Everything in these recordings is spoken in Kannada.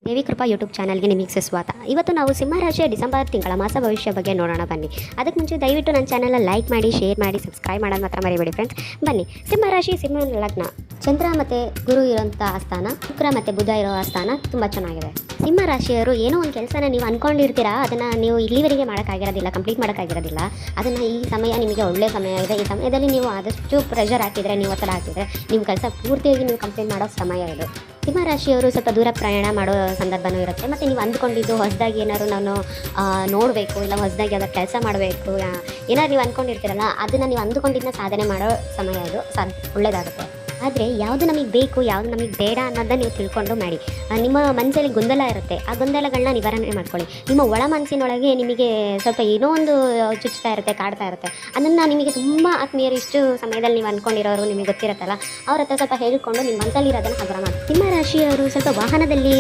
ದೇವಿ ಕೃಪಾ ಯೂಟ್ಯೂಬ್ ಚಾನಲ್ಗೆ ನಿಮಗೆ ಸ್ವಾಗತ. ಇವತ್ತು ನಾವು ಸಿಂಹ ರಾಶಿಯ ಡಿಸೆಂಬರ್ ತಿಂಗಳ ಮಾಸ ಭವಿಷ್ಯ ಬಗ್ಗೆ ನೋಡೋಣ ಬನ್ನಿ. ಅದಕ್ಕೆ ಮುಂಚೆ ದಯವಿಟ್ಟು ನನ್ನ ಚಾನಲ್ನ ಲೈಕ್ ಮಾಡಿ, ಶೇರ್ ಮಾಡಿ, ಸಬ್ಸ್ಕ್ರೈಬ್ ಮಾಡೋದು ಮಾತ್ರ ಮರಿಬೇಡಿ ಫ್ರೆಂಡ್ಸ್. ಬನ್ನಿ, ಸಿಂಹ ರಾಶಿ, ಸಿಂಹ ಲಗ್ನ, ಚಂದ್ರ ಮತ್ತು ಗುರು ಇರೋಂಥ ಆಸ್ಥಾನ, ಶುಕ್ರ ಮತ್ತು ಬುಧ ಇರೋ ಆಸ್ಥಾನ ತುಂಬ ಚೆನ್ನಾಗಿದೆ. ಸಿಂಹ ರಾಶಿಯವರು ಏನೋ ಒಂದು ಕೆಲಸನ ನೀವು ಅಂದ್ಕೊಂಡಿರ್ತೀರಾ, ಅದನ್ನು ನೀವು ಇಲ್ಲಿವರೆಗೆ ಮಾಡೋಕ್ಕಾಗಿರೋದಿಲ್ಲ, ಕಂಪ್ಲೀಟ್ ಮಾಡೋಕ್ಕಾಗಿರೋದಿಲ್ಲ. ಅದನ್ನು ಈ ಸಮಯ ನಿಮಗೆ ಒಳ್ಳೆಯ ಸಮಯ ಇದೆ. ಈ ಸಮಯದಲ್ಲಿ ನೀವು ಆದಷ್ಟು ಪ್ರೆಷರ್ ಹಾಕಿದರೆ, ನೀವು ಒತ್ತಡ ಹಾಕಿದರೆ ನಿಮ್ಮ ಕೆಲಸ ಪೂರ್ತಿಯಾಗಿ ನೀವು ಕಂಪ್ಲೀಟ್ ಮಾಡೋ ಸಮಯ ಇದು. ಸಿಂಹ ರಾಶಿಯವರು ಸ್ವಲ್ಪ ದೂರ ಪ್ರಯಾಣ ಮಾಡೋ ಸಂದರ್ಭವೂ ಇರುತ್ತೆ. ಮತ್ತು ನೀವು ಅಂದ್ಕೊಂಡಿದ್ದು ಹೊಸದಾಗಿ ಏನಾದ್ರು ನಾನು ನೋಡಬೇಕು, ಇಲ್ಲ ಹೊಸದಾಗಿ ಅದರ ಕೆಲಸ ಮಾಡಬೇಕು, ಏನಾದ್ರು ನೀವು ಅಂದ್ಕೊಂಡಿರ್ತೀರಲ್ಲ, ಅದನ್ನು ನೀವು ಅಂದ್ಕೊಂಡಿದ್ದನ್ನ ಸಾಧನೆ ಮಾಡೋ ಸಮಯ ಇದು. ಒಳ್ಳೆಯದಾಗುತ್ತೆ. ಆದರೆ ಯಾವುದು ನಮಗೆ ಬೇಕು, ಯಾವುದು ನಮಗೆ ಬೇಡ ಅನ್ನೋದನ್ನು ನೀವು ತಿಳ್ಕೊಂಡು ಮಾಡಿ. ನಿಮ್ಮ ಮನಸ್ಸಲ್ಲಿ ಗೊಂದಲ ಇರುತ್ತೆ, ಆ ಗೊಂದಲಗಳನ್ನ ನಿವಾರಣೆ ಮಾಡ್ಕೊಳ್ಳಿ. ನಿಮ್ಮ ಒಳ ಮನಸ್ಸಿನೊಳಗೆ ನಿಮಗೆ ಸ್ವಲ್ಪ ಏನೋ ಒಂದು ಚುಚ್ತಾ ಇರುತ್ತೆ, ಕಾಡ್ತಾ ಇರುತ್ತೆ. ಅದನ್ನು ನಿಮಗೆ ತುಂಬ ಆತ್ಮೀಯರು ಇಷ್ಟು ಸಮಯದಲ್ಲಿ ನೀವು ಅಂದ್ಕೊಂಡಿರೋರು ನಿಮಗೆ ಗೊತ್ತಿರುತ್ತಲ್ಲ, ಅವ್ರ ಹತ್ರ ಸ್ವಲ್ಪ ಹೇಳಿಕೊಂಡು ನಿಮ್ಮ ಮನಸ್ಸಲ್ಲಿ ಇರೋದನ್ನು ಹಗುರ ಮಾಡಿ. ಸಿಂಹ ರಾಶಿಯವರು ಸ್ವಲ್ಪ ವಾಹನದಲ್ಲಿ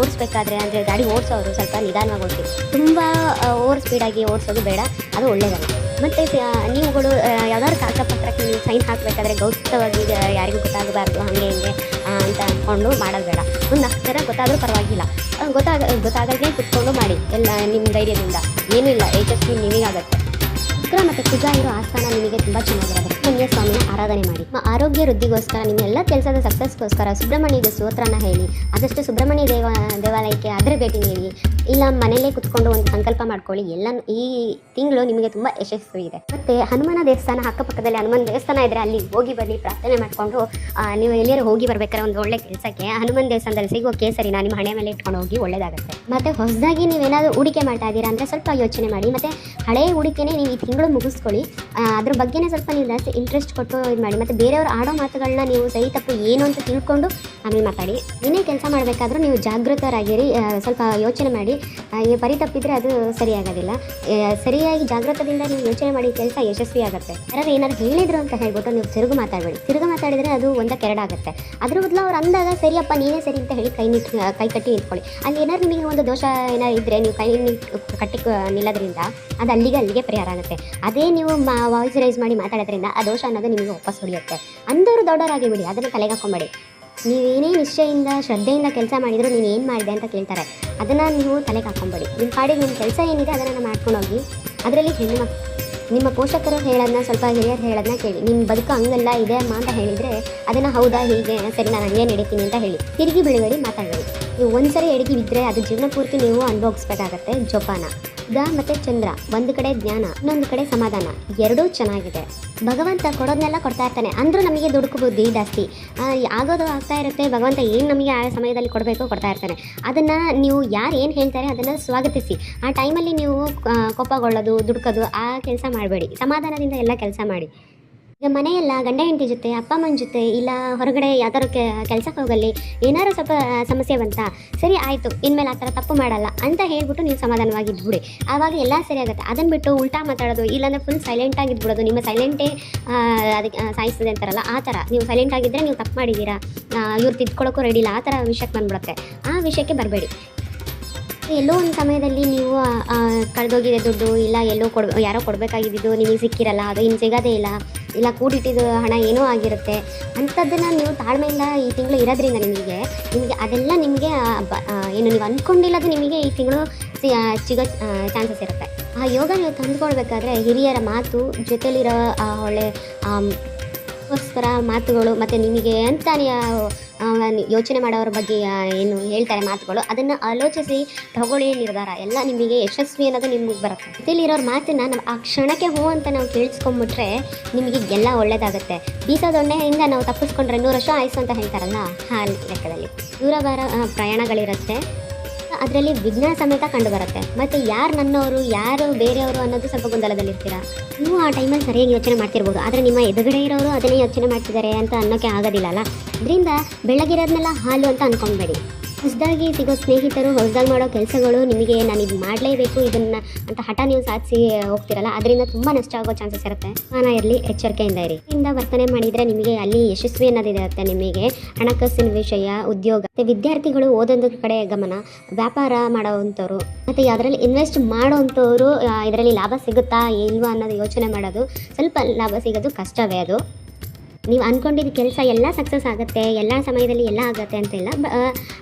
ಓಡಿಸ್ಬೇಕಾದ್ರೆ, ಅಂದರೆ ಗಾಡಿ ಓಡಿಸೋರು ಸ್ವಲ್ಪ ನಿಧಾನವಾಗಿ ಓಡಿಸಿ. ತುಂಬ ಓವರ್ ಸ್ಪೀಡಾಗಿ ಓಡಿಸೋದು ಬೇಡ, ಅದು ಒಳ್ಳೆಯದಲ್ಲ. ಮತ್ತು ನೀವುಗಳು ಯಾವ್ದಾದ್ರು ಕಾಗದಪತ್ರಕ್ಕೆ ನೀವು ಸೈನ್ ಹಾಕಬೇಕಾದ್ರೆ ಗೌಪ್ಯವಾಗಿ ಯಾರಿಗೂ ಗೊತ್ತಾಗಬಾರ್ದು, ಹಾಗೆ ಹಿಂಗೆ ಅಂತ ಅಂದ್ಕೊಂಡು ಮಾಡೋದು ಬೇಡ. ಒಂದು ಅಕ್ಷರ ಗೊತ್ತಾದರೂ ಪರವಾಗಿಲ್ಲ, ಗೊತ್ತಾಗದೇ ಕುತ್ಕೊಂಡು ಮಾಡಿ ಎಲ್ಲ ನಿಮ್ಮ ಧೈರ್ಯದಿಂದ. ಏನೂ ಇಲ್ಲ, ಯಶಸ್ವಿ ನಿಮಗಾಗತ್ತೆ. ಶುಕ್ರ ಮತ್ತು ಕುಜ ಇರೋ ಆಸ್ಥಾನ ನಿಮಗೆ ತುಂಬ ಚೆನ್ನಾಗಿರೋದು. ಸುಬ್ರಹ್ಮಣ್ಯ ಸ್ವಾಮಿನ ಆರಾಧನೆ ಮಾಡಿ. ನಿಮ್ಮ ಆರೋಗ್ಯ ವೃದ್ಧಿಗೋಸ್ಕರ, ನಿಮ್ಮ ಎಲ್ಲ ಕೆಲಸದ ಸಕ್ಸಸ್ಗೋಸ್ಕರ ಸುಬ್ರಹ್ಮಣ್ಯಗೆ ಸ್ತೋತ್ರನ ಹೇಳಿ. ಆದಷ್ಟು ಸುಬ್ರಹ್ಮಣ್ಯ ದೇವಾಲಯಕ್ಕೆ ಆದರೆ ಭೇಟಿ ನೀಡಿ, ಇಲ್ಲ ಮನೆಯಲ್ಲೇ ಕುತ್ಕೊಂಡು ಒಂದು ಸಂಕಲ್ಪ ಮಾಡ್ಕೊಳ್ಳಿ. ಎಲ್ಲ ಈ ತಿಂಗಳು ನಿಮಗೆ ತುಂಬ ಯಶಸ್ವಿ ಇದೆ. ಮತ್ತು ಹನುಮಾನ ದೇವಸ್ಥಾನ ಅಕ್ಕಪಕ್ಕದಲ್ಲಿ ಹನುಮಾನ ದೇವಸ್ಥಾನ ಇದ್ದರೆ ಅಲ್ಲಿ ಹೋಗಿ ಬನ್ನಿ, ಪ್ರಾರ್ಥನೆ ಮಾಡಿಕೊಂಡು ನೀವು ಎಲ್ಲಿಯಾರು ಹೋಗಿ ಬರ್ಬೇಕಾದ್ರೆ ಒಂದು ಒಳ್ಳೆ ಕೆಲಸಕ್ಕೆ ಹನುಮಾನ ದೇವಸ್ಥಾನದಲ್ಲಿ ಸಿಗೋ ಕೇಸರಿನ ನಿಮ್ಮ ಹಣೆ ಮೇಲೆ ಇಟ್ಕೊಂಡು ಹೋಗಿ, ಒಳ್ಳೆಯದಾಗುತ್ತೆ. ಮತ್ತು ಹೊಸದಾಗಿ ನೀವೇನಾದರೂ ಹೂಡಿಕೆ ಮಾಡ್ತಾ ಇದ್ದೀರಾ ಅಂದರೆ ಸ್ವಲ್ಪ ಯೋಚನೆ ಮಾಡಿ. ಮತ್ತು ಹಳೆಯ ಹೂಡಿಕೆನೇ ನೀವು ಈ ತಿಂಗಳು ಮುಗಿಸ್ಕೊಳ್ಳಿ. ಅದ್ರ ಬಗ್ಗೆನೇ ಸ್ವಲ್ಪ ನೀವು ಜಾಸ್ತಿ ಇಂಟ್ರೆಸ್ಟ್ ಕೊಟ್ಟು ಇದು ಮಾಡಿ. ಮತ್ತು ಬೇರೆಯವರು ಆಡೋ ಮಾತುಗಳನ್ನ ನೀವು ಸರಿ ತಪ್ಪು ಏನು ಅಂತ ತಿಳ್ಕೊಂಡು ಆಮೇಲೆ ಮಾತಾಡಿ. ಏನೇ ಕೆಲಸ ಮಾಡಬೇಕಾದ್ರೂ ನೀವು ಜಾಗೃತರಾಗಿರಿ, ಸ್ವಲ್ಪ ಯೋಚನೆ ಮಾಡಿ. ಪರಿತಪ್ಪಿದರೆ ಅದು ಸರಿಯಾಗೋದಿಲ್ಲ. ಸರಿಯಾಗಿ ಜಾಗೃತದಿಂದ ನೀವು ಯೋಚನೆ ಮಾಡಿ, ಕೆಲಸ ಯಶಸ್ವಿ ಆಗುತ್ತೆ. ಯಾರು ಏನಾದ್ರು ಹೇಳಿದ್ರು ಅಂತ ಹೇಳ್ಬಿಟ್ಟು ನೀವು ತಿರುಗು ಮಾತಾಡಬೇಡಿ. ತಿರುಗು ಮಾತಾಡಿದರೆ ಅದು ಒಂದಕ್ಕೆರಡಾಗುತ್ತೆ. ಅದ್ರ ಬದಲು ಅವ್ರು ಅಂದಾಗ ಸರಿಯಪ್ಪ ನೀನೇ ಸರಿ ಅಂತ ಹೇಳಿ ಕೈ ಕಟ್ಟಿ ನಿಂತ್ಕೊಳ್ಳಿ. ಅಲ್ಲಿ ಏನಾದ್ರು ನಿಮಗೆ ಒಂದು ದೋಷ ಏನಾದ್ರು ಇದ್ದರೆ ನೀವು ಕೈ ಕಟ್ಟಿ ನಿಲ್ಲೋದ್ರಿಂದ ಅದು ಅಲ್ಲಿಗೆ ಪರಿಹಾರ ಆಗುತ್ತೆ. ಅದೇ ನೀವು ವಾಯ್ಸ್ ರೈಸ್ ಮಾಡಿ ಮಾತಾಡೋದ್ರಿಂದ ಆ ದೋಷ ಅನ್ನೋದು ನಿಮಗೆ ವಾಪಸ್ ಹೊಡೆಯುತ್ತೆ. ಅಂದವರು ದೊಡ್ಡವರಾಗಿ ಬಿಡಿ, ಅದನ್ನು ತಲೆಗೆ ಹಾಕೊಂಬೇಡಿ. ನೀವೇನೇ ನಿಶ್ಚಯಿಂದ ಶ್ರದ್ಧೆಯಿಂದ ಕೆಲಸ ಮಾಡಿದರೂ ನೀನು ಏನು ಮಾಡಿದೆ ಅಂತ ಕೇಳ್ತಾರೆ, ಅದನ್ನು ನೀವು ತಲೆಗೆ ಹಾಕೊಂಬೇಡಿ. ನಿಮ್ಮ ಪಾಡಿಗೆ ನಿಮ್ಮ ಕೆಲಸ ಏನಿದೆ ಅದನ್ನು ಮಾಡ್ಕೊಂಡು ಹೋಗಿ. ಅದರಲ್ಲಿ ನಿಮ್ಮ ಪೋಷಕರು ಹೇಳೋದನ್ನ, ಸ್ವಲ್ಪ ಹಿರಿಯರು ಹೇಳೋದನ್ನ ಕೇಳಿ. ನಿಮ್ಮ ಬದುಕು ಹಂಗಲ್ಲ ಇದೆ ಅಮ್ಮ ಅಂತ ಹೇಳಿದರೆ ಅದನ್ನು ಹೌದಾ, ಹೀಗೆ ಸರಿ, ನಾನು ಹಂಗೆ ನಡೀತೀನಿ ಅಂತ ಹೇಳಿ. ತಿರುಗಿ ಬೀಳಬೇಡಿ, ಮಾತಾಡಬೇಡಿ. ನೀವು ಒಂದ್ಸರಿ ಎಡಗಿ ಬಿದ್ದರೆ ಅದು ಜೀವನ ಪೂರ್ತಿ ನೀವು ಅನುಭವಿಸ್ಬೇಕಾಗತ್ತೆ. ಜೋಪಾನ. ಬುಧ ಮತ್ತು ಚಂದ್ರ, ಒಂದು ಕಡೆ ಜ್ಞಾನ, ಇನ್ನೊಂದು ಕಡೆ ಸಮಾಧಾನ, ಎರಡೂ ಚೆನ್ನಾಗಿದೆ. ಭಗವಂತ ಕೊಡೋದನ್ನೆಲ್ಲ ಕೊಡ್ತಾ ಇರ್ತಾನೆ. ಅಂದರೂ ನಮಗೆ ದುಡುಕು ಬುದ್ಧಿ ಜಾಸ್ತಿ ಆಗೋದು ಆಗ್ತಾ ಇರುತ್ತೆ. ಭಗವಂತ ಏನು ನಮಗೆ ಆ ಸಮಯದಲ್ಲಿ ಕೊಡಬೇಕು ಕೊಡ್ತಾ ಇರ್ತಾನೆ. ಅದನ್ನು ನೀವು ಯಾರು ಏನು ಹೇಳ್ತಾರೆ ಅದನ್ನು ಸ್ವಾಗತಿಸಿ. ಆ ಟೈಮಲ್ಲಿ ನೀವು ಕೋಪಗೊಳ್ಳೋದು, ದುಡುಕೋದು ಆ ಕೆಲಸ ಮಾಡಬೇಡಿ. ಸಮಾಧಾನದಿಂದ ಎಲ್ಲ ಕೆಲಸ ಮಾಡಿ. ಈಗ ಮನೆಯೆಲ್ಲ ಗಂಡ ಹೆಂಡತಿ ಜೊತೆ, ಅಪ್ಪ ಅಮ್ಮನ ಜೊತೆ, ಇಲ್ಲ ಹೊರಗಡೆ ಯಾವ್ದಾದ್ರು ಕೆಲಸಕ್ಕೆ ಹೋಗಲಿ, ಏನಾದ್ರು ಸ್ವಲ್ಪ ಸಮಸ್ಯೆ ಬಂತಾ, ಸರಿ ಆಯಿತು ಇನ್ಮೇಲೆ ಆ ಥರ ತಪ್ಪು ಮಾಡಲ್ಲ ಅಂತ ಹೇಳ್ಬಿಟ್ಟು ನೀವು ಸಮಾಧಾನವಾಗಿ ಇದ್ಬಿಡಿ. ಆವಾಗ ಎಲ್ಲ ಸರಿ ಆಗುತ್ತೆ. ಅದನ್ನು ಬಿಟ್ಟು ಉಲ್ಟಾ ಮಾತಾಡೋದು, ಇಲ್ಲಾಂದರೆ ಫುಲ್ ಸೈಲೆಂಟಾಗಿ ಇದ್ಬಿಡೋದು. ನಿಮ್ಮ ಸೈಲೆಂಟೇ ಅದಕ್ಕೆ ಸಾಯಿಸ್ತದೆ ಅಂತಾರಲ್ಲ, ಆ ಥರ ನೀವು ಸೈಲೆಂಟಾಗಿದ್ದರೆ ನೀವು ತಪ್ಪು ಮಾಡಿದ್ದೀರಾ, ಇವ್ರು ತಿದ್ಕೊಳ್ಳೋಕ್ಕೂ ರೆಡಿ ಇಲ್ಲ, ಆ ಥರ ವಿಷಯಕ್ಕೆ ಬಂದ್ಬಿಡುತ್ತೆ. ಆ ವಿಷಯಕ್ಕೆ ಬರಬೇಡಿ. ಎಲ್ಲೋ ಒಂದು ಸಮಯದಲ್ಲಿ ನೀವು ಕಳೆದೋಗಿದೆ ದುಡ್ಡು, ಇಲ್ಲ ಎಲ್ಲೋ ಯಾರೋ ಕೊಡಬೇಕಾಗಿದ್ದು ನಿಮಗೆ ಸಿಕ್ಕಿರಲ್ಲ, ಅದು ಇನ್ನು ಸಿಗೋದೇ ಇಲ್ಲ ಕೂಡಿಟ್ಟಿದ್ದು ಹಣ ಏನೋ ಆಗಿರುತ್ತೆ. ಅಂಥದ್ದನ್ನು ನೀವು ತಾಳ್ಮೆಯಿಂದ ಈ ತಿಂಗಳು ಇರೋದ್ರಿಂದ ನಿಮಗೆ ಅದೆಲ್ಲ ನಿಮಗೆ ಏನು ನೀವು ಅಂದ್ಕೊಂಡಿಲ್ಲದು ನಿಮಗೆ ಈ ತಿಂಗಳು ಸಿಗೋ ಚಾನ್ಸಸ್ ಇರುತ್ತೆ. ಆ ಯೋಗ ನೀವು ತಂದುಕೊಳ್ಬೇಕಾದ್ರೆ ಹಿರಿಯರ ಮಾತು, ಜೊತೆಲಿರೋ ಒಳ್ಳೆ ಗೋಸ್ಕರ ಮಾತುಗಳು, ಮತ್ತು ನಿಮಗೆ ಅಂತ ಯೋಚನೆ ಮಾಡೋರ ಬಗ್ಗೆ ಏನು ಹೇಳ್ತಾರೆ ಮಾತುಗಳು, ಅದನ್ನು ಆಲೋಚಿಸಿ ತಗೊಳ್ಳಿ ನಿರ್ಧಾರ. ಎಲ್ಲ ನಿಮಗೆ ಯಶಸ್ವಿ ಅನ್ನೋದು ನಿಮಗೆ ಬರುತ್ತೆ. ಜೊತೆಲಿರೋರ ಮಾತನ್ನು ನಾವು ಆ ಕ್ಷಣಕ್ಕೆ ಹೂ ಅಂತ ನಾವು ಕೇಳಿಸ್ಕೊಂಬಿಟ್ರೆ ನಿಮಗೆ ಎಲ್ಲ ಒಳ್ಳೆಯದಾಗುತ್ತೆ. ಬೀಸೋದೊಣ್ಣೆಯಿಂದ ನಾವು ತಪ್ಪಿಸ್ಕೊಂಡ್ರೆ 100 ವರ್ಷ ಆಯಿಸು ಅಂತ ಹೇಳ್ತಾರಲ್ಲ, ಆ ಲೆಕ್ಕದಲ್ಲಿ ದೂರವಾರ ಪ್ರಯಾಣಗಳಿರುತ್ತೆ. ಅದರಲ್ಲಿ ವಿಘ್ನ ಸಮೇತ ಕಂಡು ಬರುತ್ತೆ. ಮತ್ತು ಯಾರು ನನ್ನವರು, ಯಾರು ಬೇರೆಯವರು ಅನ್ನೋದು ಸ್ವಲ್ಪ ಗೊಂದಲದಲ್ಲಿರ್ತೀರ. ನೀವು ಆ ಟೈಮಲ್ಲಿ ಸರಿಯಾಗಿ ಯೋಚನೆ ಮಾಡ್ತಿರ್ಬೋದು, ಆದರೆ ನಿಮ್ಮ ಎದುರುಗಡೆ ಇರೋರು ಅದನ್ನೇ ಯೋಚನೆ ಮಾಡ್ತಿದ್ದಾರೆ ಅಂತ ಅನ್ನೋಕ್ಕೆ ಆಗೋದಿಲ್ಲ ಅಲ್ಲ. ಇದರಿಂದ ಬೆಳಗಿರೋದನ್ನೆಲ್ಲ ಹಾಲು ಅಂತ ಅಂದ್ಕೊಬೇಡಿ. ಹೊಸದಾಗಿ ಸಿಗೋ ಸ್ನೇಹಿತರು, ಹೊಸದಾಗಿ ಮಾಡೋ ಕೆಲಸಗಳು ನಿಮಗೆ ನಾನು ಇದು ಮಾಡಲೇಬೇಕು ಇದನ್ನು ಅಂತ ಹಠ ನೀವು ಸಾಧಿಸಿ ಹೋಗ್ತಿರಲ್ಲ, ಅದರಿಂದ ತುಂಬ ನಷ್ಟ ಆಗೋ ಚಾನ್ಸಸ್ ಇರುತ್ತೆ. ಸ್ನಾನ ಇರಲಿ, ಎಚ್ಚರಿಕೆಯಿಂದ ಇರಿ. ಇಂದ ವರ್ತನೆ ಮಾಡಿದರೆ ನಿಮಗೆ ಅಲ್ಲಿ ಯಶಸ್ವಿ ಅನ್ನೋದಿರುತ್ತೆ. ನಿಮಗೆ ಹಣಕಾಸಿನ ವಿಷಯ, ಉದ್ಯೋಗ, ಮತ್ತು ವಿದ್ಯಾರ್ಥಿಗಳು ಓದೋದ್ರ ಕಡೆ ಗಮನ, ವ್ಯಾಪಾರ ಮಾಡೋವಂಥವ್ರು, ಮತ್ತು ಅದರಲ್ಲಿ ಇನ್ವೆಸ್ಟ್ ಮಾಡೋವಂಥವ್ರು ಇದರಲ್ಲಿ ಲಾಭ ಸಿಗುತ್ತಾ ಇಲ್ವಾ ಅನ್ನೋದು ಯೋಚನೆ ಮಾಡೋದು. ಸ್ವಲ್ಪ ಲಾಭ ಸಿಗೋದು ಕಷ್ಟವೇ ಅದು. ನೀವು ಅಂದ್ಕೊಂಡಿದ್ದ ಕೆಲಸ ಎಲ್ಲ ಸಕ್ಸಸ್ ಆಗುತ್ತೆ, ಎಲ್ಲ ಸಮಯದಲ್ಲಿ ಎಲ್ಲ ಆಗುತ್ತೆ ಅಂತಿಲ್ಲ.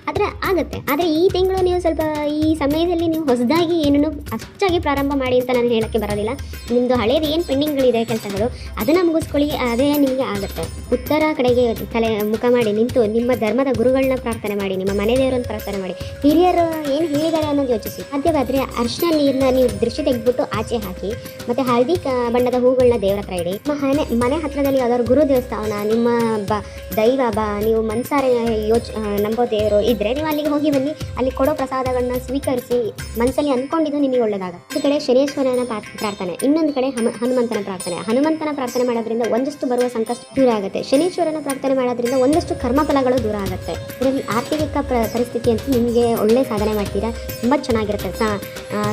ಆದರೆ ಆಗುತ್ತೆ. ಆದರೆ ಈ ತಿಂಗಳು ನೀವು ಸ್ವಲ್ಪ ಈ ಸಮಯದಲ್ಲಿ ನೀವು ಹೊಸದಾಗಿ ಏನೂ ಅಷ್ಟಾಗಿ ಪ್ರಾರಂಭ ಮಾಡಿ ಅಂತ ನಾನು ಹೇಳೋಕ್ಕೆ ಬರೋದಿಲ್ಲ. ನಿಮ್ಮದು ಹಳೇದು ಏನು ಪೆಂಡಿಂಗ್ಗಳಿದೆ ಕೆಲಸಗಳು ಅದನ್ನು ಮುಗಿಸ್ಕೊಳ್ಳಿ, ಅದೇ ನಿಮಗೆ ಆಗುತ್ತೆ. ಉತ್ತರ ಕಡೆಗೆ ಮುಖ ಮಾಡಿ ನಿಂತು ನಿಮ್ಮ ಧರ್ಮದ ಗುರುಗಳನ್ನ ಪ್ರಾರ್ಥನೆ ಮಾಡಿ, ನಿಮ್ಮ ಮನೆ ದೇವರನ್ನು ಪ್ರಾರ್ಥನೆ ಮಾಡಿ, ಹಿರಿಯರು ಏನು ಹೇಳಿದ್ದಾರೆ ಅನ್ನೋದು ಯೋಚಿಸಿ. ಸಾಧ್ಯವಾದರೆ ಅರಿಶಿನ ನೀರನ್ನ ನೀವು ದೃಷ್ಟಿ ತೆಗೆದ್ಬಿಟ್ಟು ಆಚೆ ಹಾಕಿ, ಮತ್ತು ಹಳದಿ ಬಣ್ಣದ ಹೂಗಳನ್ನ ದೇವರ ಹತ್ರ ಇಡಿ. ನಿಮ್ಮ ಮನೆ ಹತ್ತಿರದಲ್ಲಿ ಯಾವ್ದಾದ್ರು ಗುರು ದೇವಸ್ಥಾನ, ನಿಮ್ಮ ದೈವ ನೀವು ಮನಸಾರೆ ನಂಬೋ ದೇವರು ಇದ್ದರೆ ನೀವು ಅಲ್ಲಿಗೆ ಹೋಗಿ ಬನ್ನಿ. ಅಲ್ಲಿ ಕೊಡೋ ಪ್ರಸಾದಗಳನ್ನ ಸ್ವೀಕರಿಸಿ ಮನಸ್ಸಲ್ಲಿ ಅಂದ್ಕೊಂಡಿದ್ದು ನಿಮಗೆ ಒಳ್ಳೆಯದಾಗುತ್ತೆ. ಒಂದು ಕಡೆ ಶನೇಶ್ವರನ ಪ್ರಾರ್ಥನೆ, ಇನ್ನೊಂದು ಕಡೆ ಹನುಮಂತನ ಪ್ರಾರ್ಥನೆ. ಹನುಮಂತನ ಪ್ರಾರ್ಥನೆ ಮಾಡೋದ್ರಿಂದ ಒಂದಷ್ಟು ಬರುವ ಸಂಕಷ್ಟ ದೂರ ಆಗುತ್ತೆ. ಶನೇಶ್ವರನ ಪ್ರಾರ್ಥನೆ ಮಾಡೋದ್ರಿಂದ ಒಂದಷ್ಟು ಕರ್ಮಫಲಗಳು ದೂರ ಆಗುತ್ತೆ. ಇದರಲ್ಲಿ ಆರ್ಥಿಕ ಪರಿಸ್ಥಿತಿ ಅಂತ ನಿಮಗೆ ಒಳ್ಳೆ ಸಾಧನೆ ಮಾಡ್ತೀರಾ, ತುಂಬ ಚೆನ್ನಾಗಿರುತ್ತೆ.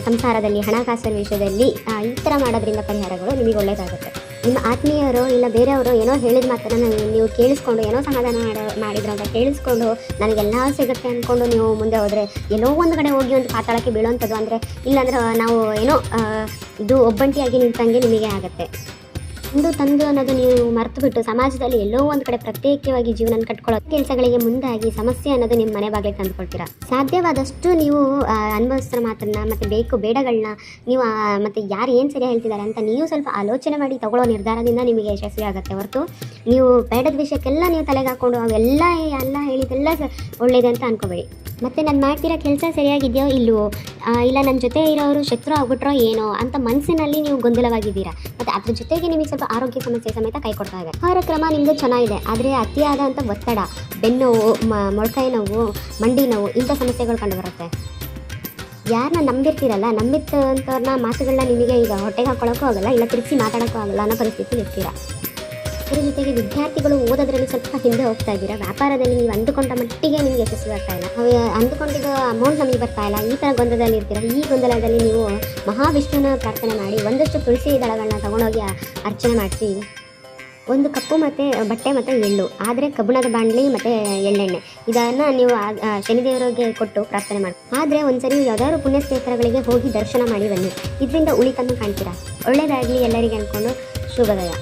ಸಂಸಾರದಲ್ಲಿ ಹಣಕಾಸಿನ ವಿಷಯದಲ್ಲಿ ಈ ಥರ ಮಾಡೋದ್ರಿಂದ ಪರಿಹಾರಗಳು ನಿಮಗೆ ಒಳ್ಳೆಯದಾಗುತ್ತೆ. ನಿಮ್ಮ ಆತ್ಮೀಯರು ಇಲ್ಲ ಬೇರೆಯವರು ಏನೋ ಹೇಳಿದ ಮಾತನ್ನು ನೀವು ಕೇಳಿಸ್ಕೊಂಡು ಏನೋ ಸಮಾಧಾನ ಮಾಡಿದ್ರು ಅಂತ ಕೇಳಿಸ್ಕೊಂಡು ನನಗೆಲ್ಲ ಸಿಗುತ್ತೆ ಅಂದ್ಕೊಂಡು ನೀವು ಮುಂದೆ ಹೋದರೆ ಎಲ್ಲೋ ಒಂದು ಕಡೆ ಹೋಗಿ ಒಂದು ಪಾತಾಳಕ್ಕೆ ಬೀಳೋವಂಥದ್ದು. ಅಂದರೆ ಇಲ್ಲಾಂದ್ರೆ ನಾವು ಏನೋ ಇದು ಒಬ್ಬಂಟಿಯಾಗಿ ನಿಂತಂಗೆ ನಿಮಗೆ ಆಗುತ್ತೆ. ತಂದು ಅನ್ನೋದು ನೀವು ಮರೆತು ಬಿಟ್ಟು ಸಮಾಜದಲ್ಲಿ ಎಲ್ಲೋ ಒಂದು ಕಡೆ ಪ್ರತ್ಯೇಕವಾಗಿ ಜೀವನ ಕಟ್ಕೊಳ್ಳೋ ಕೆಲಸಗಳಿಗೆ ಮುಂದಾಗಿ ಸಮಸ್ಯೆ ಅನ್ನೋದು ನಿಮ್ಮ ಮನೆ ಬಾಗಿಲಿಗೆ ತಂದುಕೊಳ್ತೀರಾ. ಸಾಧ್ಯವಾದಷ್ಟು ನೀವು ಅನುಭವಿಸ್ತಿರೋ ಮಾತನ್ನ ಮತ್ತು ಬೇಕು ಬೇಡಗಳನ್ನ ನೀವು ಮತ್ತು ಯಾರು ಏನು ಸರಿ ಹೇಳ್ತಿದ್ದಾರೆ ಅಂತ ನೀವು ಸ್ವಲ್ಪ ಆಲೋಚನೆ ಮಾಡಿ ತಗೊಳ್ಳೋ ನಿರ್ಧಾರದಿಂದ ನಿಮಗೆ ಯಶಸ್ವಿ ಆಗುತ್ತೆ ಹೊರತು ನೀವು ಬೇಡದ ವಿಷಯಕ್ಕೆಲ್ಲ ನೀವು ತಲೆಗೆ ಹಾಕ್ಕೊಂಡು ಅವೆಲ್ಲ ಎಲ್ಲ ಹೇಳಿದೆಲ್ಲ ಒಳ್ಳೇದು ಅಂತ ಅನ್ಕೋಬೇಡಿ. ಮತ್ತು ನಾನು ಮಾಡ್ತಿರೋ ಕೆಲಸ ಸರಿಯಾಗಿದೆಯೋ ಇಲ್ಲವೋ, ಇಲ್ಲ ನನ್ನ ಜೊತೆ ಇರೋರು ಶತ್ರು ಆಗ್ಬಿಟ್ರೋ ಏನೋ ಅಂತ ಮನಸ್ಸಿನಲ್ಲಿ ನೀವು ಗೊಂದಲವಾಗಿದ್ದೀರಾ. ಮತ್ತು ಅದ್ರ ಜೊತೆಗೆ ನಿಮಗೆ ಸ್ವಲ್ಪ ಆರೋಗ್ಯ ಸಮಸ್ಯೆ ಸಮೇತ ಕೈ ಕೊಡ್ತಾ ಇದೆ. ಆಹಾರ ಕ್ರಮ ನಿಮ್ಮದು ಚೆನ್ನಾಗಿದೆ, ಆದರೆ ಅತಿಯಾದಂಥ ಒತ್ತಡ, ಬೆನ್ನೋವು, ಮೊಳಕಾಯಿ ನೋವು, ಮಂಡಿ ನೋವು ಇಂಥ ಸಮಸ್ಯೆಗಳು ಕಂಡುಬರುತ್ತೆ. ಯಾರನ್ನ ನಂಬಿರ್ತೀರಲ್ಲ, ನಂಬಿತ್ತಂಥವ್ರನ್ನ ಮಾತುಗಳನ್ನ ನಿಮಗೆ ಈಗ ಹೊಟ್ಟೆಗೆ ಹಾಕೊಳ್ಳೋಕ್ಕೂ ಆಗಲ್ಲ, ಇಲ್ಲ ತಿರುಗಿಸಿ ಮಾತಾಡೋಕ್ಕೂ ಆಗಲ್ಲ ಅನ್ನೋ ಪರಿಸ್ಥಿತಿಲಿ ಇರ್ತೀರಾ. ಅದರ ಜೊತೆಗೆ ವಿದ್ಯಾರ್ಥಿಗಳು ಓದೋದ್ರಲ್ಲಿ ಸ್ವಲ್ಪ ಹಿಂದೆ ಹೋಗ್ತಾ ಇದ್ದೀರಾ. ವ್ಯಾಪಾರದಲ್ಲಿ ನೀವು ಅಂದುಕೊಂಡ ಮಟ್ಟಿಗೆ ನಿಮಗೆ ಯಶಸ್ವಿ ಆಗ್ತಾ ಇಲ್ಲ, ಅಂದುಕೊಂಡಿದ್ದ ಅಮೌಂಟ್ ನಮಗೆ ಬರ್ತಾ ಇಲ್ಲ, ಈ ಥರ ಗೊಂದಲದಲ್ಲಿ ಇರ್ತೀರ. ಈ ಗೊಂದಲದಲ್ಲಿ ನೀವು ಮಹಾವಿಷ್ಣುವಿನ ಪ್ರಾರ್ಥನೆ ಮಾಡಿ ಒಂದಷ್ಟು ತುಳಸಿ ದಳಗಳನ್ನ ತೊಗೊಂಡೋಗಿ ಅರ್ಚನೆ ಮಾಡಿಸಿ, ಒಂದು ಕಪ್ಪು ಮತ್ತು ಬಟ್ಟೆ ಮತ್ತು ಎಳ್ಳು, ಆದರೆ ಕಬ್ಬಿಣದ ಬಾಣಲಿ ಮತ್ತು ಎಳ್ಳೆಣ್ಣೆ ಇದನ್ನು ನೀವು ಶನಿದೇವರಿಗೆ ಕೊಟ್ಟು ಪ್ರಾರ್ಥನೆ ಮಾಡಿ. ಆದರೆ ಒಂದ್ಸರಿ ಯಾವ್ದಾದ್ರು ಪುಣ್ಯಕ್ಷೇತ್ರಗಳಿಗೆ ಹೋಗಿ ದರ್ಶನ ಮಾಡಿ ಬನ್ನಿ, ಇದರಿಂದ ಉಳಿತನ್ನು ಕಾಣ್ತೀರಾ. ಒಳ್ಳೆಯದಾಗಲಿ ಎಲ್ಲರಿಗೆ ಅಂದ್ಕೊಂಡು ಶುಭೋದಯ.